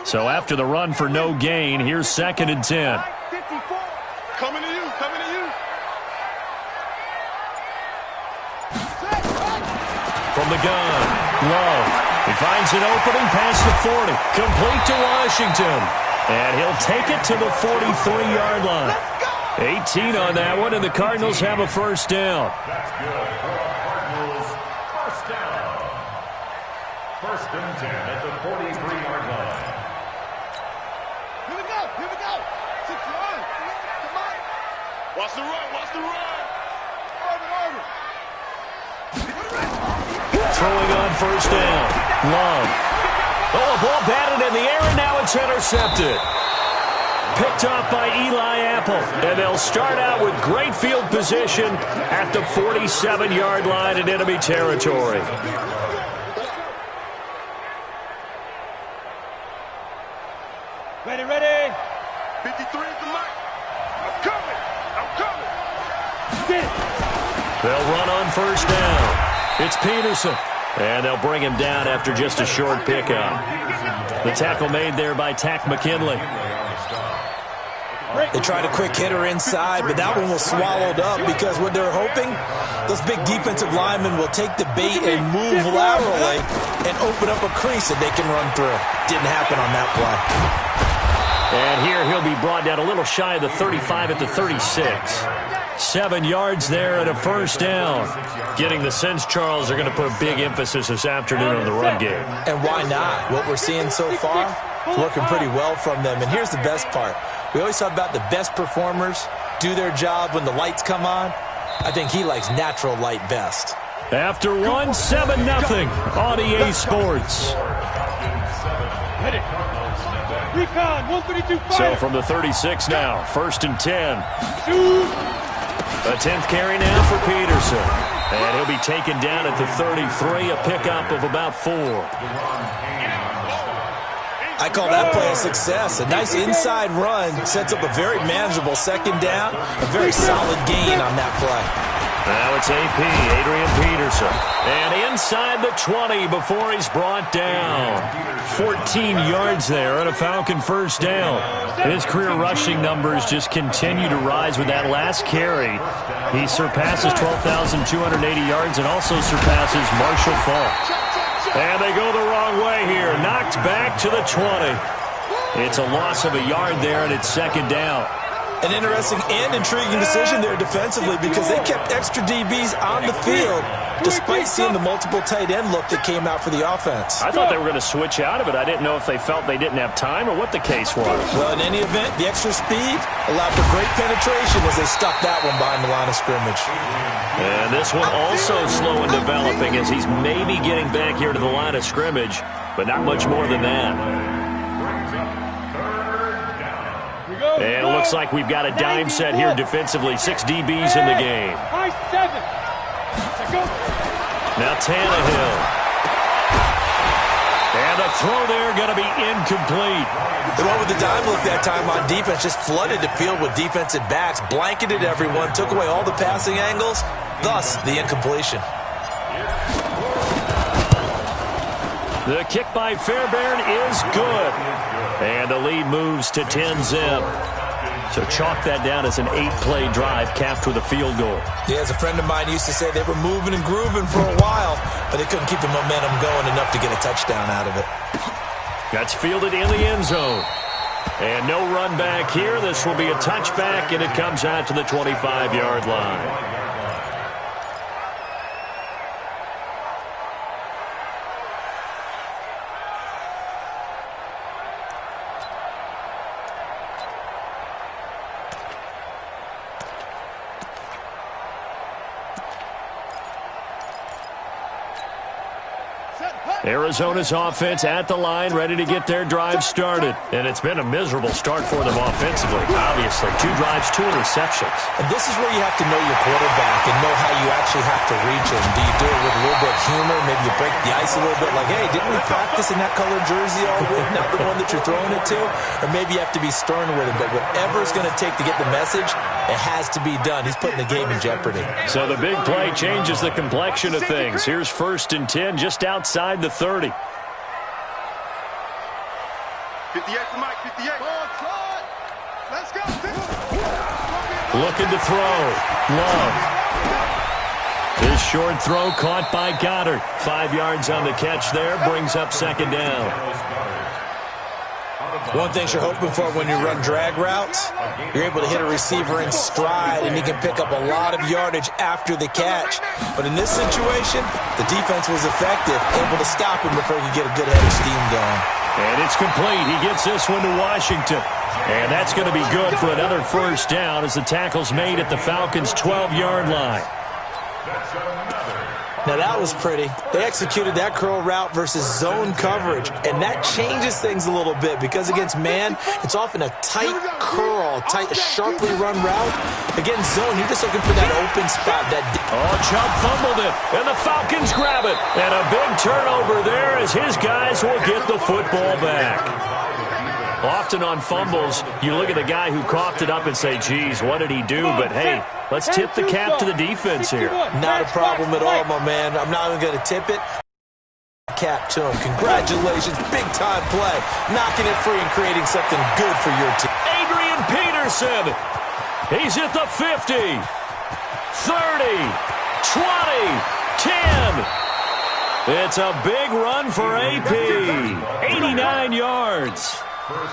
So after the run for no gain, here's 2nd and 10. Coming to you, coming to you. From the gun, Love. He finds an opening past the 40. Complete to Washington. And he'll take it to the 43-yard line. 18 on that one, and the Cardinals have a first down. That's good. Cardinals, first down. 1st and 10 at the 43-yard line. Here we go, here we go. 6 yards. Come on. Watch the run, watch the run. Throwing on first down. Love. Oh, a ball batted in the air, and now it's intercepted. Picked off by Eli Apple. And they'll start out with great field position at the 47-yard line in enemy territory. Ready, ready. 53 at the mic. I'm coming. I'm coming. Get it. They'll run on first down. It's Peterson. And they'll bring him down after just a short pickup. The tackle made there by Tack McKinley. They tried a quick hitter inside, but that one was swallowed up because what they're hoping, those big defensive linemen will take the bait and move laterally and open up a crease that they can run through. Didn't happen on that play. And here he'll be brought down a little shy of the 35 at the 36. 7 yards there and a first down. Getting the sense, Charles, they're going to put a big emphasis this afternoon on the run game. And why not? What we're seeing so far is working pretty well from them. And here's the best part. We always talk about the best performers do their job when the lights come on. I think he likes natural light best. After 1, 7-0 on EA Sports. Recon, 132, fire. So from the 36 now, 1st and 10. A 10th carry now for Peterson. And he'll be taken down at the 33, a pickup of about 4. I call that play a success. A nice inside run sets up a very manageable 2nd down. A very solid gain on that play. Now it's AP, Adrian Peterson. And inside the 20 before he's brought down. 14 yards there and a Falcon first down. His career rushing numbers just continue to rise with that last carry. He surpasses 12,280 yards and also surpasses Marshall Faulk. And they go the wrong way here. Knocked back to the 20. It's a loss of a yard there, and it's 2nd down. An interesting and intriguing decision there defensively because they kept extra DBs on the field despite seeing the multiple tight end look that came out for the offense. I thought they were going to switch out of it. I didn't know if they felt they didn't have time or what the case was. Well, in any event, the extra speed allowed for great penetration as they stuffed that one behind the line of scrimmage. And this one also slow in developing as he's maybe getting back here to the line of scrimmage, but not much more than that. And it looks like we've got a dime set here defensively. 6 DBs in the game. Now Tannehill. And the throw there going to be incomplete. The one with the dime look that time on defense just flooded the field with defensive backs, blanketed everyone, took away all the passing angles, thus the incompletion. The kick by Fairbairn is good. And the lead moves to 10-zip. So chalk that down as an 8-play drive capped with a field goal. Yeah, as a friend of mine used to say, they were moving and grooving for a while, but they couldn't keep the momentum going enough to get a touchdown out of it. That's fielded in the end zone. And no run back here. This will be a touchback, and it comes out to the 25-yard line. Arizona's offense at the line, ready to get their drive started. And it's been a miserable start for them offensively, obviously. 2 drives, 2 interceptions. And this is where you have to know your quarterback and know how you actually have to reach him. Do you do it with a little bit of humor? Maybe you break the ice a little bit like, hey, didn't we practice in that colored jersey all week, not the one that you're throwing it to? Or maybe you have to be stern with him. But whatever it's going to take to get the message, it has to be done. He's putting the game in jeopardy. So the big play changes the complexion of things. Here's 1st and 10 just outside the 30. 58 to Mike, 58. Let's go. Looking to throw. Love. This short throw caught by Goddard. 5 yards on the catch there. Brings up second down. One thing you're hoping for when you run drag routes, you're able to hit a receiver in stride, and he can pick up a lot of yardage after the catch. But in this situation, the defense was effective, able to stop him before he could get a good head of steam going. And it's complete. He gets this one to Washington. And that's going to be good for another first down as the tackle's made at the Falcons' 12-yard line. Now, that was pretty. They executed that curl route versus zone coverage, and that changes things a little bit because against man, it's often a tight curl, a sharply run route. Against zone, you're just looking for that open spot. Chubb fumbled it, and the Falcons grab it. And a big turnover there as his guys will get the football back. Often on fumbles, you look at the guy who coughed it up and say, geez, what did he do? But, hey, let's tip the cap to the defense here. Not a problem at all, my man. I'm not even going to tip it. Cap to him. Congratulations. Big-time play. Knocking it free and creating something good for your team. Adrian Peterson. He's at the 50, 30, 20, 10. It's a big run for AP. 89 yards.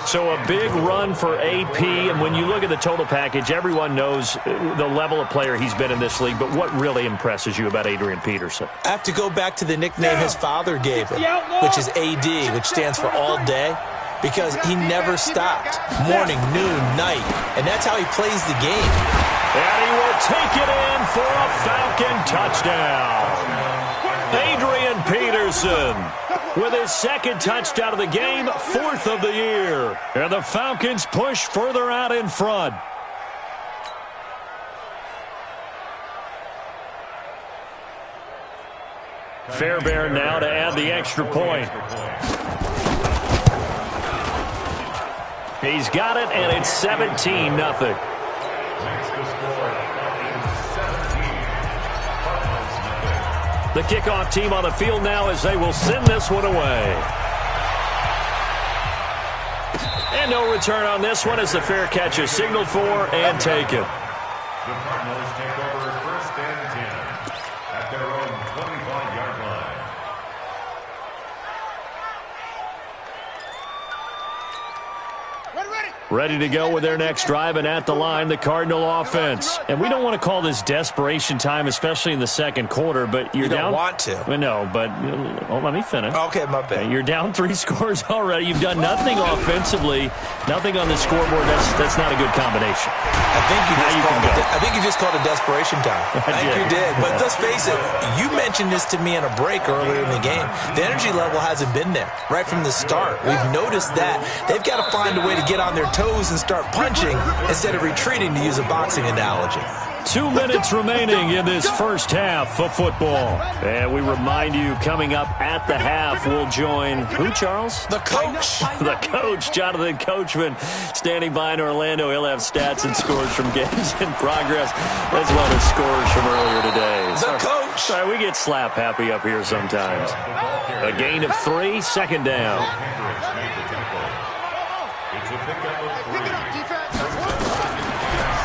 So a big run for AP, and when you look at the total package, everyone knows the level of player he's been in this league, but what really impresses you about Adrian Peterson? I have to go back to the nickname his father gave him, which is AD, which stands for all day, because he never stopped. Morning, noon, night, and that's how he plays the game. And he will take it in for a Falcon touchdown. Adrian Peterson with his second touchdown of the game, 4th of the year. And the Falcons push further out in front. Fairbairn now to add the extra point. He's got it, and it's 17-0. The kickoff team on the field now as they will send this one away. And no return on this one as the fair catch is signaled for and taken. The Cardinals take over 1st and 10 at their own 25-yard line. Ready to go with their next drive, and at the line, the Cardinal offense. And we don't want to call this desperation time, especially in the second quarter, but you're down. You don't want to. No, but let me finish. Okay, my bad. You're down 3 scores already. You've done nothing offensively, nothing on the scoreboard. That's not a good combination. I think you just called it desperation time. I think you did. But let's face it, you mentioned this to me in a break earlier in the game. The energy level hasn't been there right from the start. We've noticed that. They've got to find a way to get on their toes and start punching instead of retreating, to use a boxing analogy. 2 minutes remaining in this first half of football. And we remind you, coming up at the half, we'll join who, Charles? The coach. The coach, Jonathan Coachman, standing by in Orlando. He'll have stats and scores from games in progress, as well as scores from earlier today. The coach. Sorry, we get slap happy up here sometimes. A gain of 3, second down.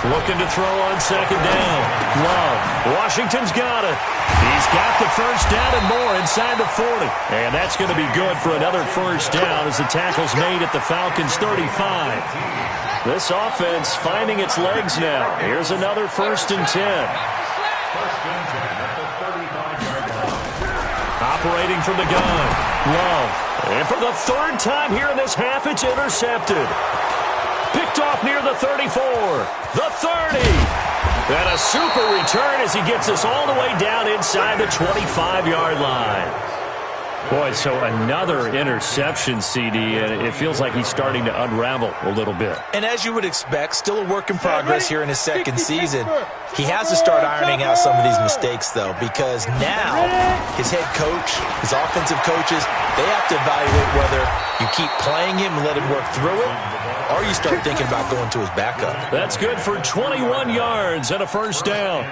Looking to throw on second down. Love. Washington's got it. He's got the first down and more inside the 40. And that's going to be good for another first down as the tackle's made at the Falcons' 35. This offense finding its legs now. Here's another 1st and 10. Operating from the gun. Love. And for the 3rd time here in this half, it's intercepted. Picked off near the 34, the 30, and a super return as he gets us all the way down inside the 25-yard line. Boy, so another interception, CD, and it feels like he's starting to unravel a little bit. And as you would expect, still a work in progress here in his second season. He has to start ironing out some of these mistakes, though, because now his head coach, his offensive coaches, they have to evaluate whether you keep playing him and let him work through it, or you start thinking about going to his backup. That's good for 21 yards and a first down.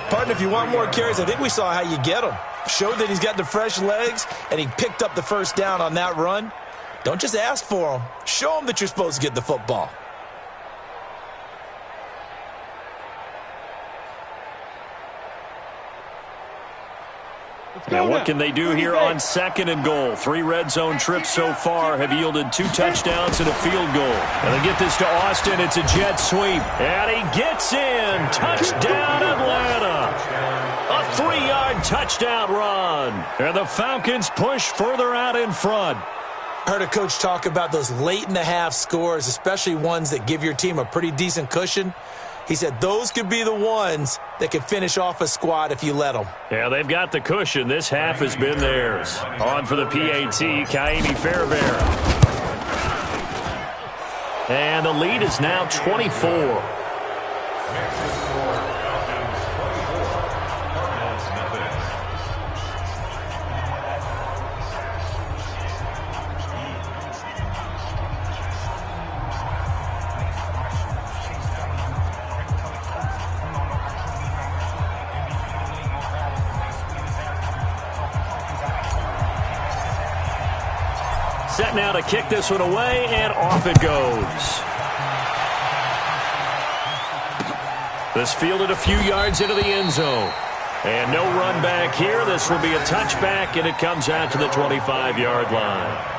Partner, if you want more carries, I think we saw how you get them. Showed that he's got the fresh legs, and he picked up the first down on that run. Don't just ask for them. Show them that you're supposed to get the football. Now what can they do here on 2nd and goal? 3 red zone trips so far have yielded 2 touchdowns and a field goal. And they get this to Austin. It's a jet sweep. And he gets in. Touchdown, Atlanta. A 3-yard touchdown run. And the Falcons push further out in front. Heard a coach talk about those late-in-the-half scores, especially ones that give your team a pretty decent cushion. He said those could be the ones that could finish off a squad if you let them. Yeah, they've got the cushion. This half has been theirs. On for the PAT, Kaimi Fairbairn. And the lead is now 24. Set now to kick this one away, and off it goes. This fielded a few yards into the end zone. And no run back here. This will be a touchback, and it comes out to the 25-yard line.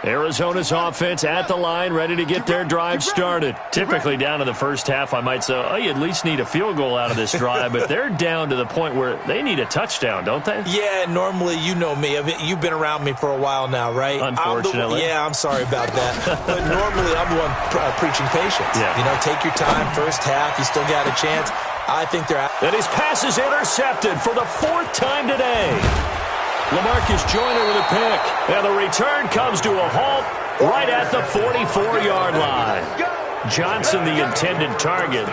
Arizona's offense at the line, ready to get their drive started. Typically down to the first half, I might say, oh, you at least need a field goal out of this drive, but they're down to the point where they need a touchdown, don't they? Yeah, normally, you know me. I mean, you've been around me for a while now, right? Unfortunately. I'm sorry about that. But normally, I'm the one preaching patience. Yeah. You know, take your time, first half, you still got a chance. I think they're out. And his pass is intercepted for the 4th time today. LaMarcus Joyner with a pick. And the return comes to a halt right at the 44-yard line. Johnson, the intended target.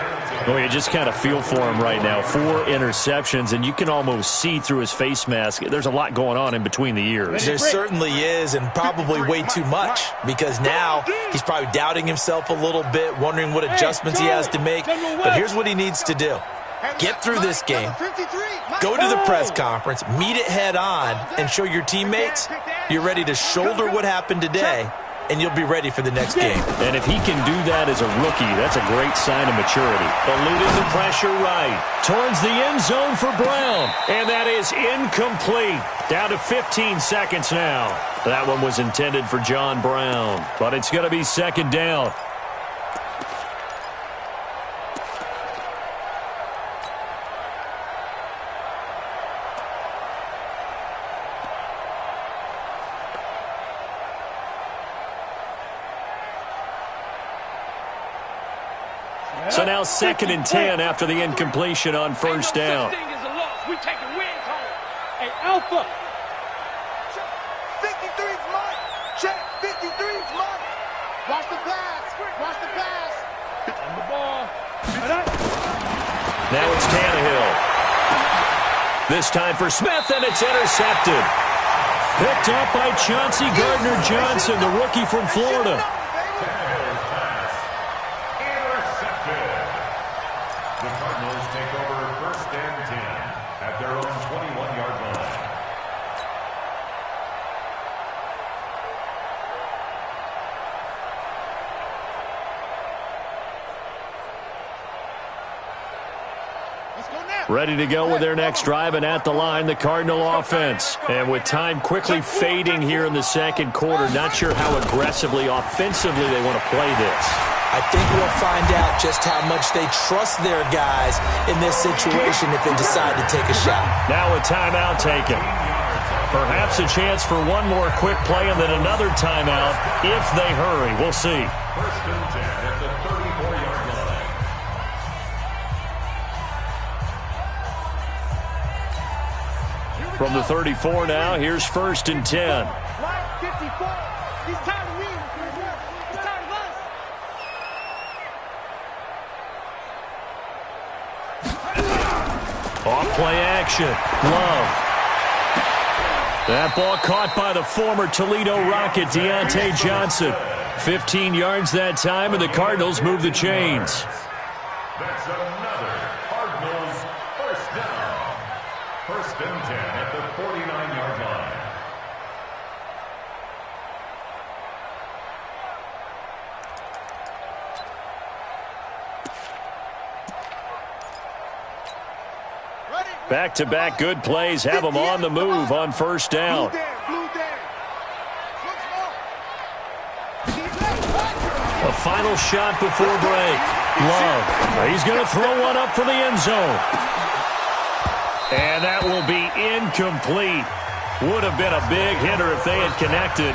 Well, you just kind of feel for him right now. 4 interceptions, and you can almost see through his face mask. There's a lot going on in between the ears. There certainly is, and probably way too much, because now he's probably doubting himself a little bit, wondering what adjustments he has to make. But here's what he needs to do. Get through this game, go to the press conference, meet it head on, and show your teammates you're ready to shoulder what happened today, and you'll be ready for the next game. And if he can do that as a rookie, that's a great sign of maturity. Eluding the pressure right. Towards the end zone for Brown. And that is incomplete. Down to 15 seconds now. That one was intended for John Brown. But it's going to be 2nd down. So now 2nd and 10 after the incompletion on 1st down. We take a win home. Hey, Alpha. 53's mine. Check. 53's mine. Watch the pass. Watch the pass. On the ball. Now it's Tannehill. This time for Smith, and it's intercepted. Picked up by Chauncey Gardner-Johnson, the rookie from Florida. Ready to go with their next drive, and at the line, the Cardinal offense. And with time quickly fading here in the 2nd quarter, not sure how aggressively, offensively they want to play this. I think we'll find out just how much they trust their guys in this situation if they decide to take a shot. Now a timeout taken. Perhaps a chance for one more quick play and then another timeout if they hurry. We'll see. 1st and 10 at the 34-yard line. From the 34 now, here's 1st and 10. Line 54. He's tired of winning. He's tired of us. Off play action. Love. That ball caught by the former Toledo Rocket, Deontay Johnson. 15 yards that time, and the Cardinals move the chains. That's another Cardinals first down. 1st and 10 at the 49-yard line. Back-to-back good plays have them on the move on 1st down. A final shot before break. Love. He's going to throw one up for the end zone. And that will be incomplete. Would have been a big hitter if they had connected.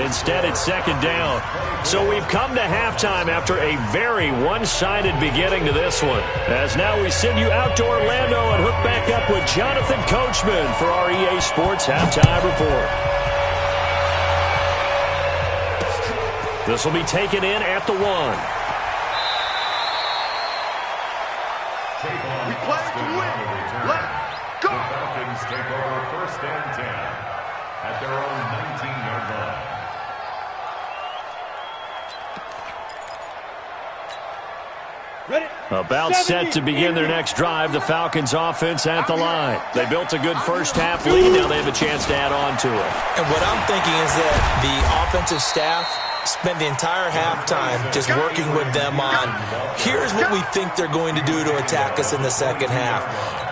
Instead, it's 2nd down. So we've come to halftime after a very one-sided beginning to this one. As now we send you out to Orlando and hook back up with Jonathan Coachman for our EA Sports Halftime Report. This will be taken in at the 1. We play to win. Let's go. The Falcons take over 1st and 10 at their own 19-yard line. About set to begin their next drive, the Falcons offense at the line. They built a good first-half lead. Now they have a chance to add on to it. And what I'm thinking is that the offensive staff spent the entire halftime just working with them on, here's what we think they're going to do to attack us in the second half.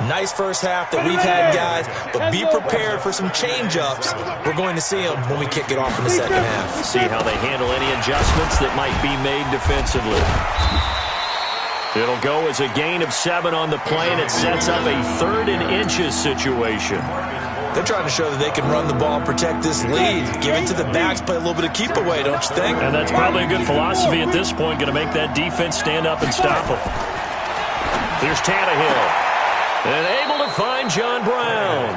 Nice first half that we've had, guys, but be prepared for some change-ups. We're going to see them when we kick it off in the second half. See how they handle any adjustments that might be made defensively. It'll go as a gain of 7 on the play, and it sets up a 3rd and inches situation. They're trying to show that they can run the ball, protect this lead, give it to the backs, play a little bit of keep away, don't you think? And that's probably a good philosophy at this point, going to make that defense stand up and stop them. Here's Tannehill. And able to find John Brown.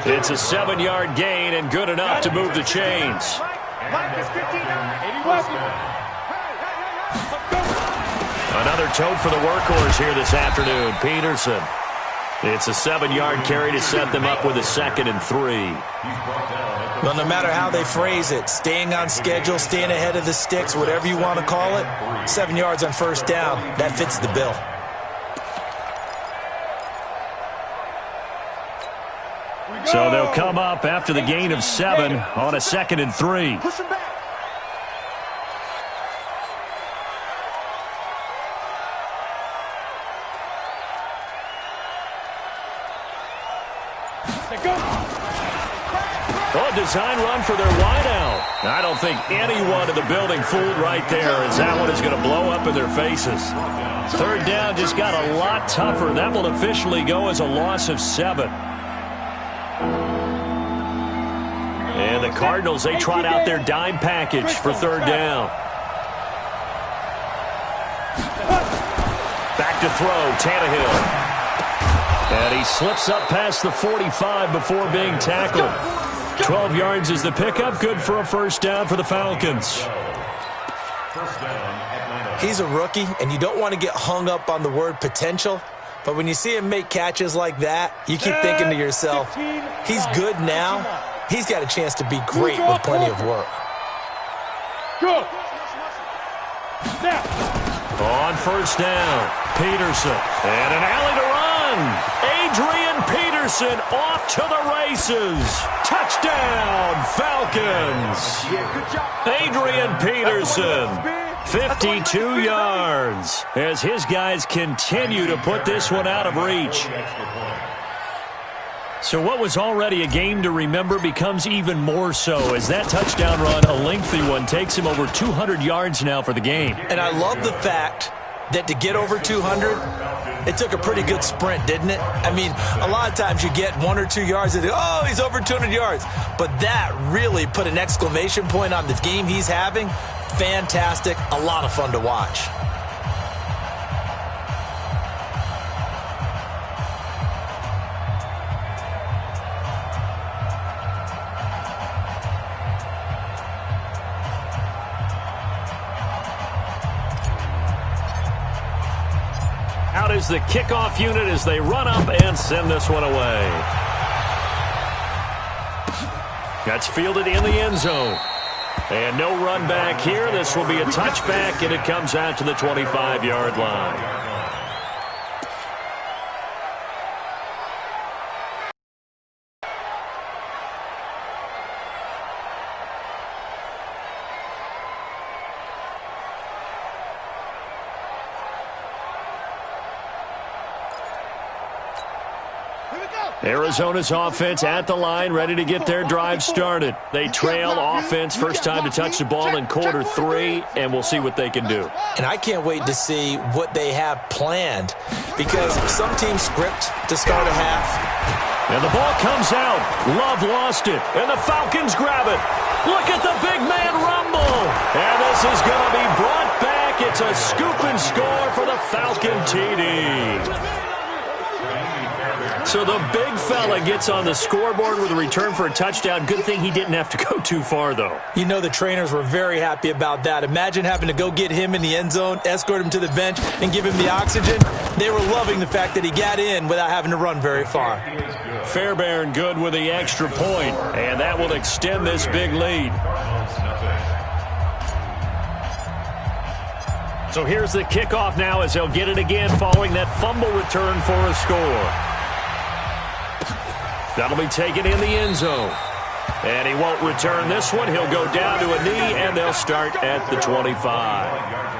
It's a 7-yard gain and good enough to move the chains. Another tote for the workhorse here this afternoon, Peterson. It's a 7-yard carry to set them up with a 2nd and 3. Well, no matter how they phrase it, staying on schedule, staying ahead of the sticks, whatever you want to call it, 7 yards on 1st down, that fits the bill. So they'll come up after the gain of 7 on a 2nd and 3. Push him back. Oh, design run for their wideout. I don't think anyone in the building fooled right there, as that one is going to blow up in their faces. 3rd down just got a lot tougher. That will officially go as a loss of 7. And the Cardinals, they trot out their dime package for 3rd down. Back to throw, Tannehill. And he slips up past the 45 before being tackled. 12 yards is the pickup. Good for a 1st down for the Falcons. He's a rookie, and you don't want to get hung up on the word potential. But when you see him make catches like that, you keep thinking to yourself, he's good now. He's got a chance to be great with plenty of work. Go. On 1st down, Peterson. And an alley to run. Adrian Peterson off to the races. Touchdown, Falcons. Adrian Peterson, 52 yards, as his guys continue to put this one out of reach. So what was already a game to remember becomes even more so as that touchdown run, a lengthy one, takes him over 200 yards now for the game. And I love the fact that to get over 200, it took a pretty good sprint, didn't it? I mean, a lot of times you get 1 or 2 yards and oh, he's over 200 yards. But that really put an exclamation point on the game he's having. Fantastic. A lot of fun to watch. Out is the kickoff unit as they run up and send this one away. That's fielded in the end zone. And no run back here. This will be a touchback, and it comes out to the 25-yard line. Arizona's offense at the line, ready to get their drive started. They trail offense, first time to touch the ball in quarter 3, and we'll see what they can do. And I can't wait to see what they have planned, because some teams script to start a half. And the ball comes out. Love lost it, and the Falcons grab it. Look at the big man rumble. And this is going to be brought back. It's a scoop and score for the Falcon TD. So the big fella gets on the scoreboard with a return for a touchdown. Good thing he didn't have to go too far, though. You know the trainers were very happy about that. Imagine having to go get him in the end zone, escort him to the bench, and give him the oxygen. They were loving the fact that he got in without having to run very far. Fairbairn good with the extra point, and that will extend this big lead. So here's the kickoff now as they'll get it again following that fumble return for a score. That'll be taken in the end zone. And he won't return this one. He'll go down to a knee, and they'll start at the 25.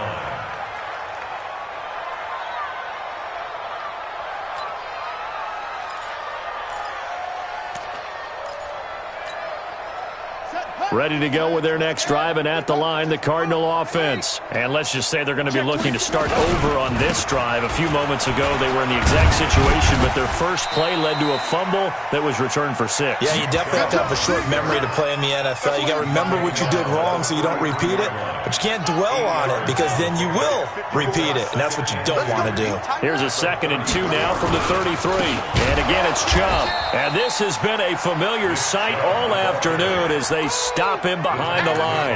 Ready to go with their next drive, and at the line, the Cardinal offense. And let's just say they're going to be looking to start over on this drive. A few moments ago, they were in the exact situation, but their first play led to a fumble that was returned for 6. Yeah, you definitely have to have a short memory to play in the NFL. You got to remember what you did wrong so you don't repeat it, but you can't dwell on it because then you will repeat it, and that's what you don't want to do. Here's a 2nd and 2 now from the 33. And again, it's Chubb. And this has been a familiar sight all afternoon as they stop him behind the line.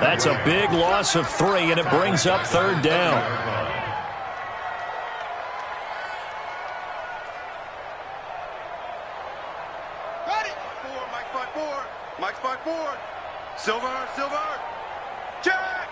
That's a big loss of 3, and it brings up 3rd down. Got it. 4, Mike 5-4. Mike's 5-4. Silver, Silver. Jack.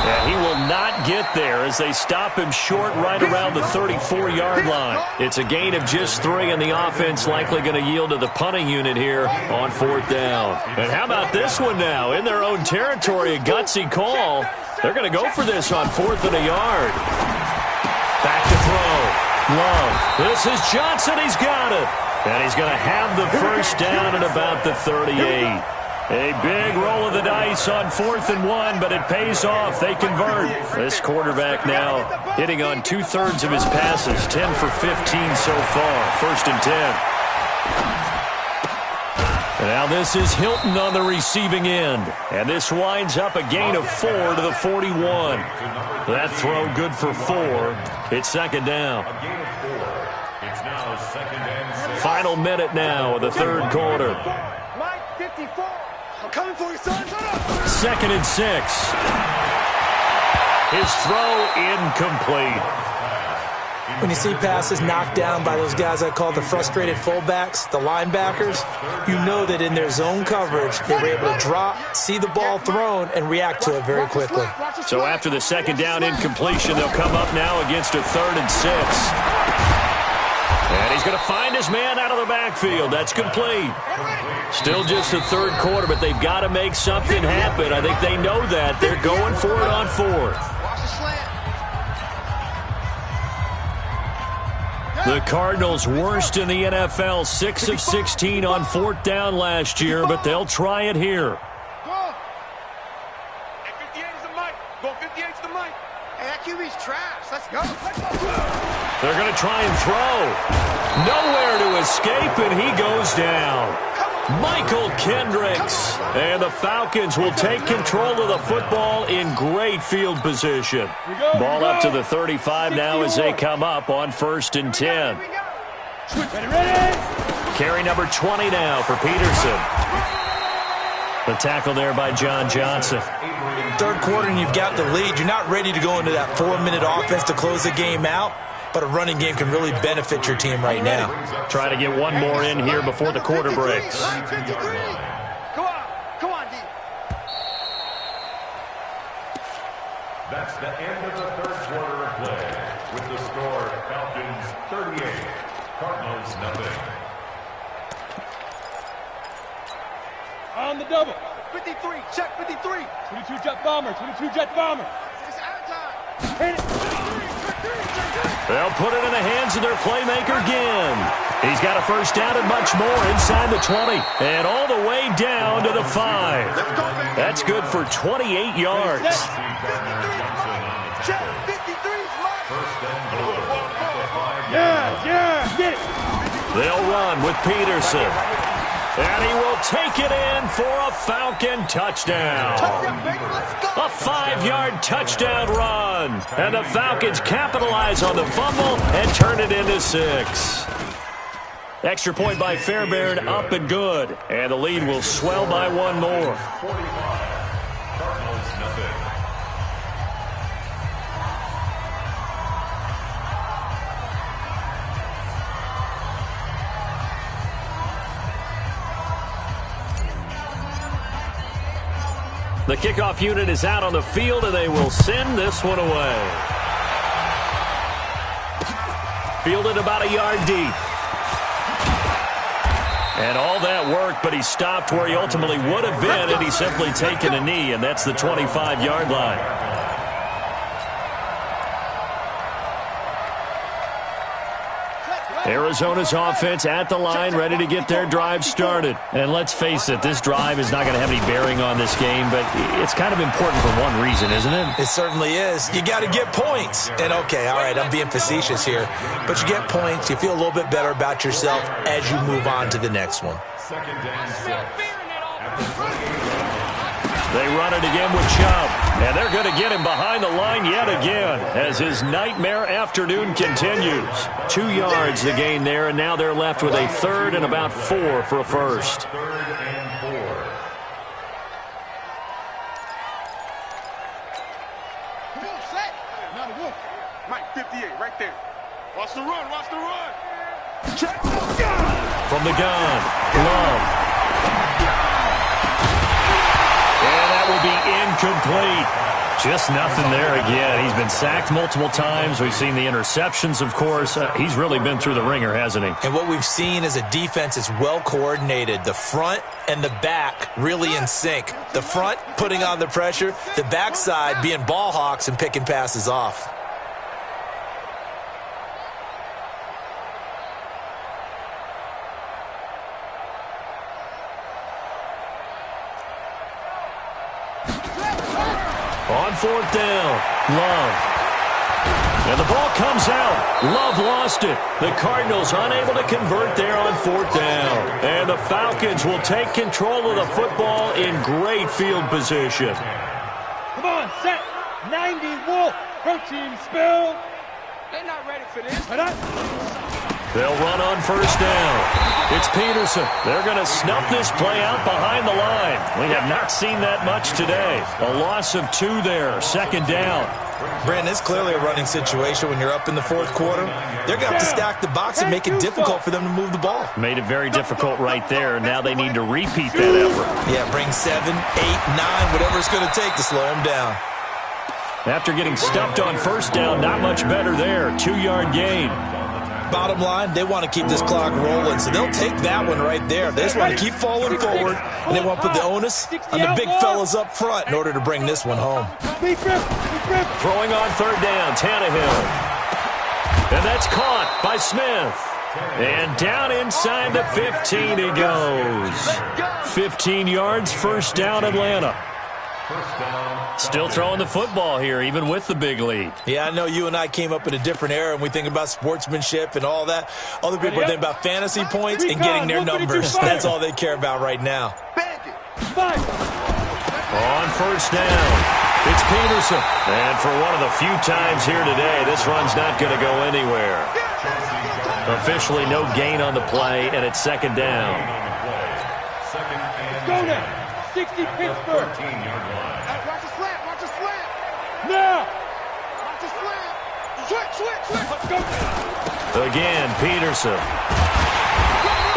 And he will not get there as they stop him short right around the 34-yard line. It's a gain of just 3, and the offense likely going to yield to the punting unit here on 4th down. And how about this one now? In their own territory, a gutsy call. They're going to go for this on 4th and a yard. Back to throw. Love. This is Johnson. He's got it. And he's going to have the first down at about the 38. A big roll of the dice on 4th and 1, but it pays off. They convert. This quarterback now hitting on 2/3 of his passes, 10 for 15 so far. 1st and 10. And now this is Hilton on the receiving end. And this winds up a gain of 4 to the 41. That throw good for 4. It's 2nd down. It's now 2nd and 6. Final minute now of the 3rd quarter. Mike 54. I'm coming for you, son. 2nd and 6. His throw incomplete. When you see passes knocked down by those guys I call the frustrated fullbacks, the linebackers, you know that in their zone coverage, they were able to drop, see the ball thrown, and react to it very quickly. So after the 2nd down incompletion, they'll come up now against a 3rd and 6. And he's going to find his man out of the backfield. That's complete. Still just the 3rd quarter, but they've got to make something happen. I think they know that. They're going for it on 4th. The Cardinals worst in the NFL, 6 of 16 on 4th down last year, but they'll try it here. Go. 58's the mic. Go 58's the mic. Hey, that QB's trash. Let's go. They're going to try and throw. Nowhere to escape, and he goes down. Michael Kendricks. And the Falcons will take control of the football in great field position. Ball up to the 35 now as they come up on 1st and 10. Carry number 20 now for Peterson. The tackle there by John Johnson. Third quarter and you've got the lead. You're not ready to go into that 4-minute offense to close the game out, but a running game can really benefit your team right now. Try to get one more in here before the quarter breaks. That's the end of the third quarter of play. With the score, Falcons 38, Cardinals nothing. On the double. 53, check 53. 22 jet bomber, 22 jet bomber. It's out time. Hit it. They'll put it in the hands of their playmaker again. He's got a first down and much more inside the 20. And all the way down to the 5. That's good for 28 yards. Check 53's mine. Yeah, get it. They'll run with Peterson. And he will take it in for a Falcon touchdown. A 5-yard touchdown run. And the Falcons capitalize on the fumble and turn it into 6. Extra point by Fairbairn, up and good. And the lead will swell by one more. 45, Cardinals nothing. The kickoff unit is out on the field, and they will send this one away. Fielded about a yard deep. And all that work, but he stopped where he ultimately would have been, and he's simply taken a knee, and that's the 25-yard line. Arizona's offense at the line, ready to get their drive started. And let's face it, this drive is not going to have any bearing on this game, but it's kind of important for one reason, isn't it? It certainly is. You got to get points. And, okay, all right, I'm being facetious here. But you get points, you feel a little bit better about yourself as you move on to the next one. Second down, 6. They run it again with Chubb. And they're going to get him behind the line yet again as his nightmare afternoon continues. 2 yards the gain there, and now they're left with a third and about 4 for a first. Third and 4. Come on, set. Now the wolf. Mike, 58, right there. Watch the run, watch the run. Check. From the gun, Love. And that will be incomplete. Just nothing there again. He's been sacked multiple times. We've seen the interceptions, of course. He's really been through the ringer, hasn't he? And what we've seen is a defense is well coordinated. The front and the back really in sync. The front putting on the pressure. The backside being ball hawks and picking passes off. On fourth down, Love. And the ball comes out. Love lost it. The Cardinals unable to convert there on fourth down. And the Falcons will take control of the football in great field position. Come on, set. 90 wolf. Protein spill. They're not ready for this. They'll run on first down. It's Peterson. They're going to snuff this play out behind the line. We have not seen that much today. A loss of 2 there. Second down. Brandon, it's clearly a running situation when you're up in the fourth quarter. They're going to have to stack the box and make it difficult for them to move the ball. Made it very difficult right there. Now they need to repeat that effort. Yeah, bring 7, 8, 9, whatever it's going to take to slow them down. After getting stuffed on first down, not much better there. 2-yard gain. Bottom line, they want to keep this clock rolling, so they'll take that one right there. They just want to keep falling forward, and they want to put the onus on the big fellas up front in order to bring this one home. Throwing on third down, Tannehill. And that's caught by Smith. And down inside the 15 he goes. 15 yards, first down, Atlanta. Still throwing the football here, even with the big lead. Yeah, I know you and I came up in a different era, and we think about sportsmanship and all that. Other people are thinking about fantasy points and getting their numbers. That's all they care about right now. On first down, it's Peterson. And for one of the few times here today, this run's not going to go anywhere. Officially no gain on the play, and it's second down. Go now. 60 Pittsburgh. 14-yard line. Watch the slant. Watch the slant. Now. Watch the slant. Switch. Let's go. Again, Peterson.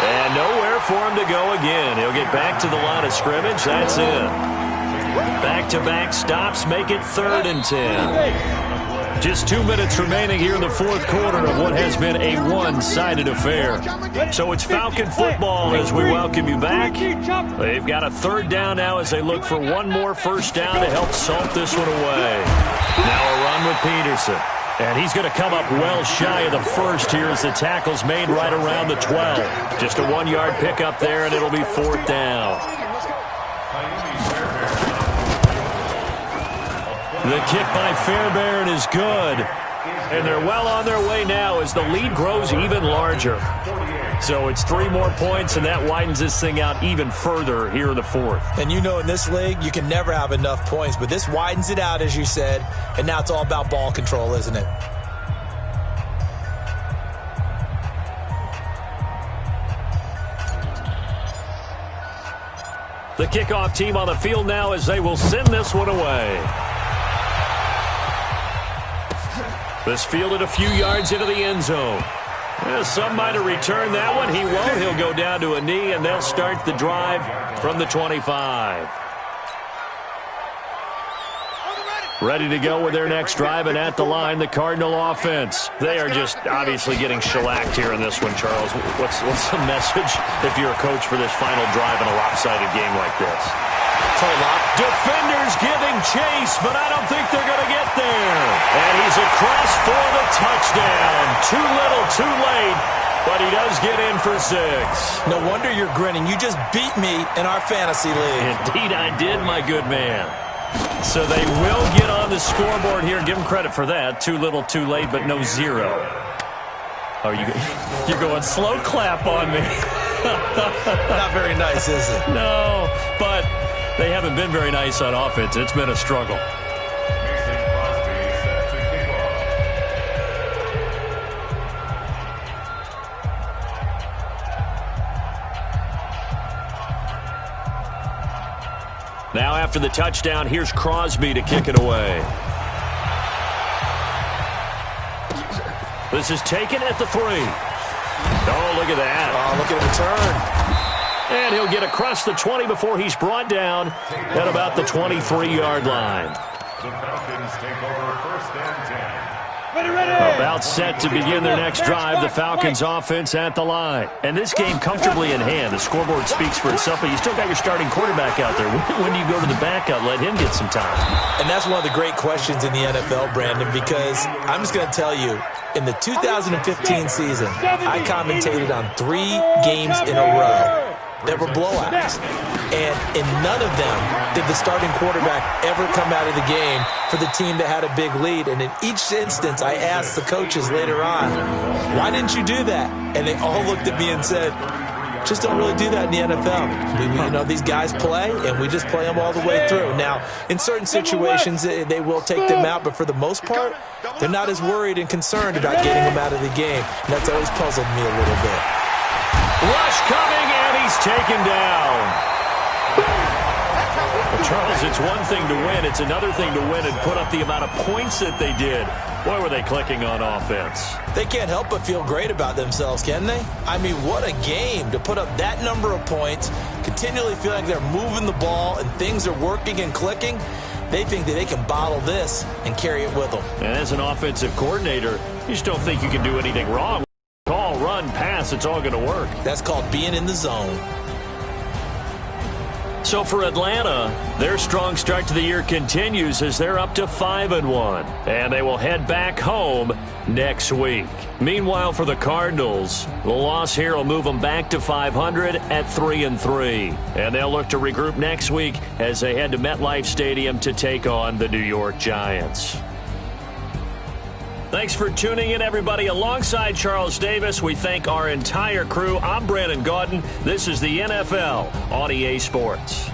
And nowhere for him to go again. He'll get back to the line of scrimmage. That's it. Back-to-back stops make it 3rd and 10. Just 2 minutes remaining here in the fourth quarter of what has been a one-sided affair. So it's Falcon football as we welcome you back. They've got a 3rd down now as they look for one more first down to help salt this one away. Now a run with Peterson. And he's going to come up well shy of the first here as the tackle's made right around the 12. Just a 1-yard pickup there, and it'll be 4th down. The kick by Fairbairn is good. And they're well on their way now as the lead grows even larger. So it's 3 more points, and that widens this thing out even further here in the 4th. And you know in this league, you can never have enough points, but this widens it out, as you said, and now it's all about ball control, isn't it? The kickoff team on the field now as they will send this one away. This fielded a few yards into the end zone. Well, some might have returned that one. He won't. He'll go down to a knee, and they'll start the drive from the 25. Ready to go with their next drive, and at the line, the Cardinal offense. They are just obviously getting shellacked here in this one, Charles. What's the message if you're a coach for this final drive in a lopsided game like this? Defenders giving chase, but I don't think they're going to get there. And he's across for the touchdown. Too little, too late, but he does get in for 6. No wonder you're grinning. You just beat me in our fantasy league. Indeed I did, my good man. So they will get on the scoreboard here. Give them credit for that. Too little, too late, but no 0. Oh, you're going slow clap on me. Not very nice, is it? No, but they haven't been very nice on offense. It's been a struggle. Now after the touchdown, here's Crosby to kick it away. This is taken at the 3. Oh, look at that. Oh, look at him turn. And he'll get across the 20 before he's brought down at about the 23-yard line. The Falcons take over 1st and 10. About set to begin their next drive, the Falcons offense at the line. And this game comfortably in hand. The scoreboard speaks for itself, but you still got your starting quarterback out there. When do you go to the backup? Let him get some time. And that's one of the great questions in the NFL, Brandon, because I'm just going to tell you, in the 2015 season, I commentated on 3 games in a row that were blowouts. And in none of them did the starting quarterback ever come out of the game for the team that had a big lead. And in each instance, I asked the coaches later on, why didn't you do that? And they all looked at me and said, just don't really do that in the NFL. You know, these guys play, and we just play them all the way through. Now, in certain situations, they will take them out, but for the most part, they're not as worried and concerned about getting them out of the game. And that's always puzzled me a little bit. Rush coming, and he's taken down. Charles, it's one thing to win. It's another thing to win and put up the amount of points that they did. Boy, were they clicking on offense. They can't help but feel great about themselves, can they? I mean, what a game to put up that number of points, continually feeling like they're moving the ball and things are working and clicking. They think that they can bottle this and carry it with them. And as an offensive coordinator, you just don't think you can do anything wrong. Call, run, pass, it's all going to work. That's called being in the zone. So for Atlanta, their strong start to the year continues as they're up to 5-1. And they will head back home next week. Meanwhile, for the Cardinals, the loss here will move them back to 500 at 3-3. And they'll look to regroup next week as they head to MetLife Stadium to take on the New York Giants. Thanks for tuning in, everybody. Alongside Charles Davis, we thank our entire crew. I'm Brandon Gaudin. This is the NFL on EA Sports.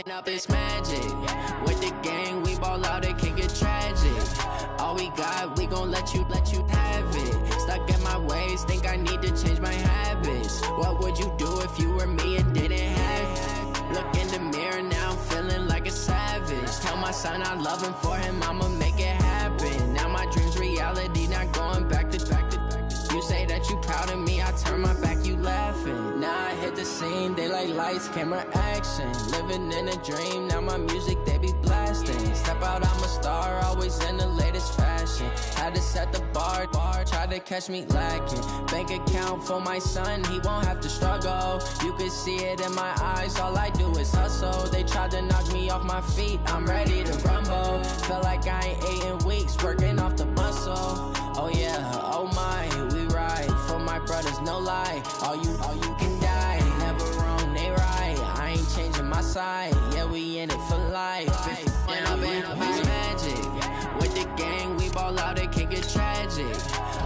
Up it's magic. With the gang, we ball out, it can get tragic. All we got, we gon' let you have it. Stuck in my ways, think I need to change my habits. What would you do if you were me and didn't have it? Look in the mirror, now I'm feeling like a savage. Tell my son I love him, for him I'ma make it happen. Now my dream's reality, not going back to. You say that you proud of me, I turn my back, you laughing. Now I hit the scene, they like lights, camera, action. Living in a dream, now my music, they be blasting. Step out, I'm a star, always in the latest fashion. Had to set the bar, try to catch me lacking. Bank account for my son, he won't have to struggle. You can see it in my eyes, all I do is hustle. They tried to knock me off my feet, I'm ready to rumble. Feel like I ain't ate in weeks, working off the muscle. Oh yeah, oh my, we ride for my brothers, no lie. All you can die, never wrong, they right. I ain't changing my side, yeah, we in it for life. When up it's magic. With the gang, we ball out, it can get tragic.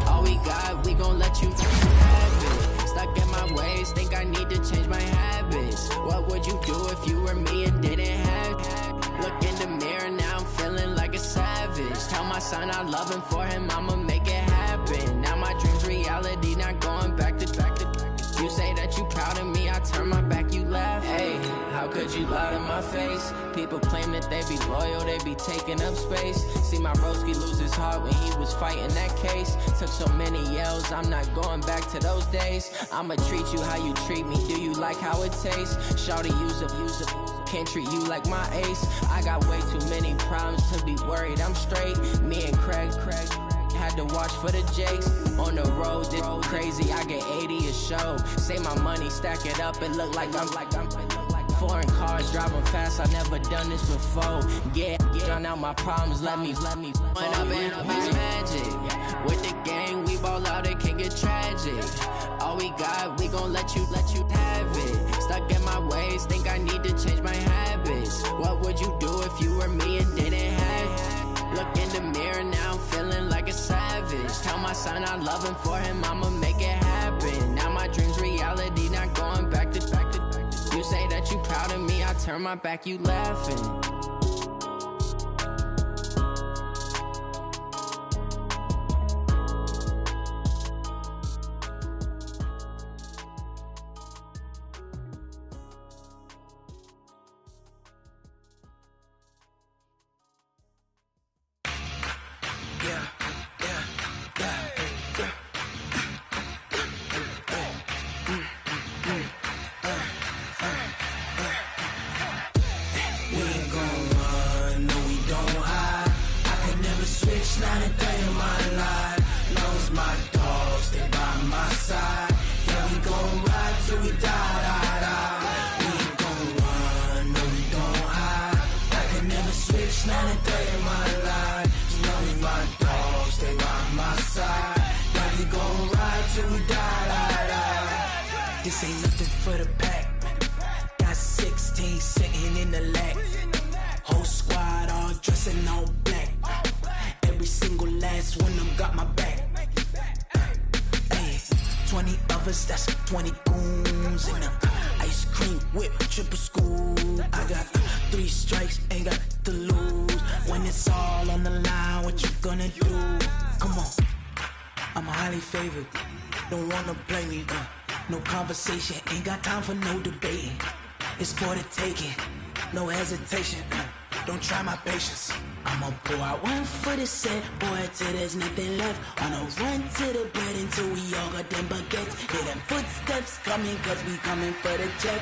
All we got, we gon' let you have it. Stuck in my ways, think I need to change my habits. What would you do if you were me and didn't have it? Look in the mirror, now I'm feeling like a savage. Tell my son I love him, for him I'ma make it happen. Now my dream's reality, not going back to. You say that you proud of me, I turn my back, you laugh. Hey, how could you lie to my face? People claim that they be loyal, they be taking up space. See my broski lose his heart when he was fighting that case. Took so many yells, I'm not going back to those days. I'ma treat you how you treat me, do you like how it tastes? Shawty, use it. Can't treat you like my ace. I got way too many problems to be worried, I'm straight. Me and Craig had to watch for the Jakes. On the road, this crazy, I get 80 a show. Say my money, stack it up, it look like I'm foreign cars, driving fast, I never done this before. Yeah, drown out my problems, let me. When up it's magic. With the gang, we ball out, it can get tragic. All we got, we gon' let you have it. Stuck in my ways, think I need to change my habits. What would you do if you were me and didn't have it? Look in the mirror, now I'm feeling like a savage. Tell my son I love him, for him I'ma make it happen. Now my dream's reality, not going back to. You say that you proud of me, I turn my back, you laughing. This ain't nothing for the pack. Got 16 sitting in the lag. Whole squad all dressing all black. Every single last one of them got my back. Hey, 20 of us, that's 20 goons in the ice cream whip, triple scoop. I got 3 strikes, ain't got to lose. When it's all on the line, what you gonna do? Come on, I'm highly favored. Don't wanna play me, no conversation, ain't got time for no debating. It's for the taking, no hesitation. Don't try my patience. I'ma pour out one for the set, boy, till there's nothing left. On a run to the bread until we all got them baguettes. Hear them footsteps coming, cause we coming for the check.